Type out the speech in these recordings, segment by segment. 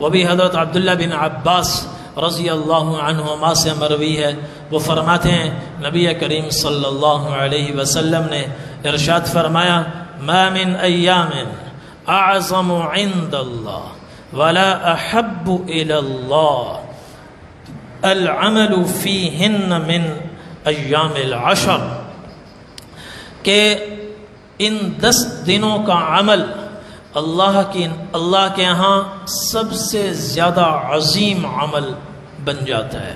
وہ بھی حضرت عبداللہ بن عباس رضی اللہ عنہما سے مروی ہے۔ وہ فرماتے ہیں نبی کریم صلی اللہ علیہ وسلم نے ارشاد فرمایا ما من ایام اعظم عند اللہ ولا احب الى اللہ العمل فیہن من ایام العشر، کہ ان 10 دنوں کا عمل اللہ کے ہاں سب سے زیادہ عظیم عمل بن جاتا ہے۔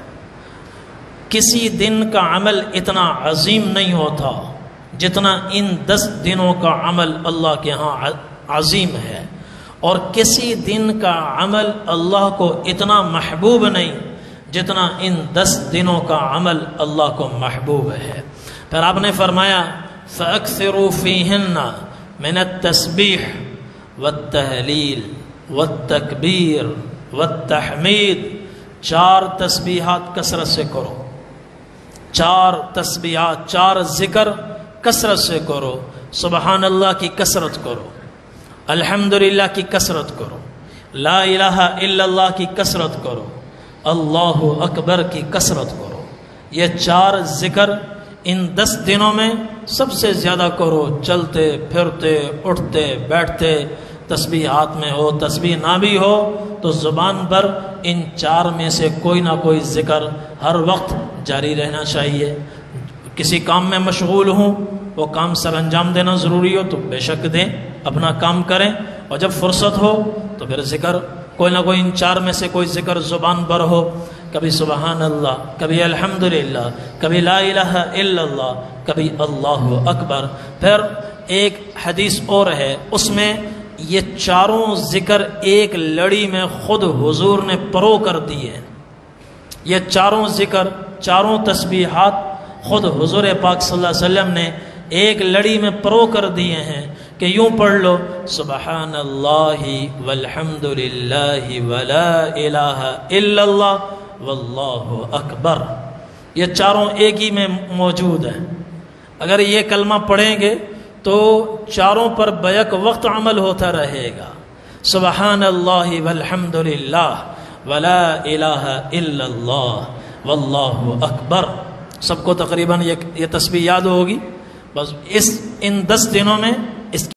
کسی دن کا عمل اتنا عظیم نہیں ہوتا جتنا ان 10 دنوں کا عمل اللہ کے ہاں عظیم ہے، اور کسی دن کا عمل اللہ کو اتنا محبوب نہیں جتنا ان 10 دنوں کا عمل اللہ کو محبوب ہے۔ پھر آپ نے فرمایا فَأَكْثِرُوا فِيهِنَّ مِنَ التَّسْبِيحِ والتحلیل والتکبیر والتحمید، 4 تسبیحات کثرت سے کرو، 4 تسبیحات، 4 ذکر کثرت سے کرو، سبحان اللہ کی کثرت کرو، الحمدللہ کی کثرت کرو، لا الہ الا اللہ کی کثرت کرو، اللہ اکبر کی کثرت کرو۔ یہ 4 ذکر ان 10 دنوں میں سب سے زیادہ کرو، چلتے پھرتے اٹھتے بیٹھتے، تسبیحات میں ہو، تسبیح نہ بھی ہو تو زبان پر ان 4 میں سے کوئی نہ کوئی ذکر ہر وقت جاری رہنا چاہیے۔ کسی کام میں مشغول ہوں، وہ کام سر انجام دینا ضروری ہو تو بے شک دیں، اپنا کام کریں، اور جب فرصت ہو تو پھر ذکر کوئی نہ کوئی ان 4 میں سے کوئی ذکر زبان پر ہو، کبھی سبحان اللہ، کبھی الحمدللہ، کبھی لا الہ الا اللہ، کبھی اللہ اکبر۔ پھر ایک حدیث اور ہے، اس میں یہ 4 ذکر ایک لڑی میں خود حضور نے پرو کر دیے۔ یہ 4 ذکر، 4 تسبیحات خود حضور پاک صلی اللہ علیہ وسلم نے ایک لڑی میں پرو کر دیے ہیں کہ یوں پڑھ لو سبحان اللہ والحمدللہ ولا الہ الا اللہ واللہ اکبر۔ یہ 4 ایک ہی میں موجود ہیں۔ اگر یہ کلمہ پڑھیں گے تو 4 پر بیک وقت عمل ہوتا رہے گا، سبحان اللہ والحمدللہ ولا الہ الا اللہ واللہ اکبر۔ سب کو تقریباً یہ تسبیح یاد ہوگی، بس ان 10 دنوں میں اس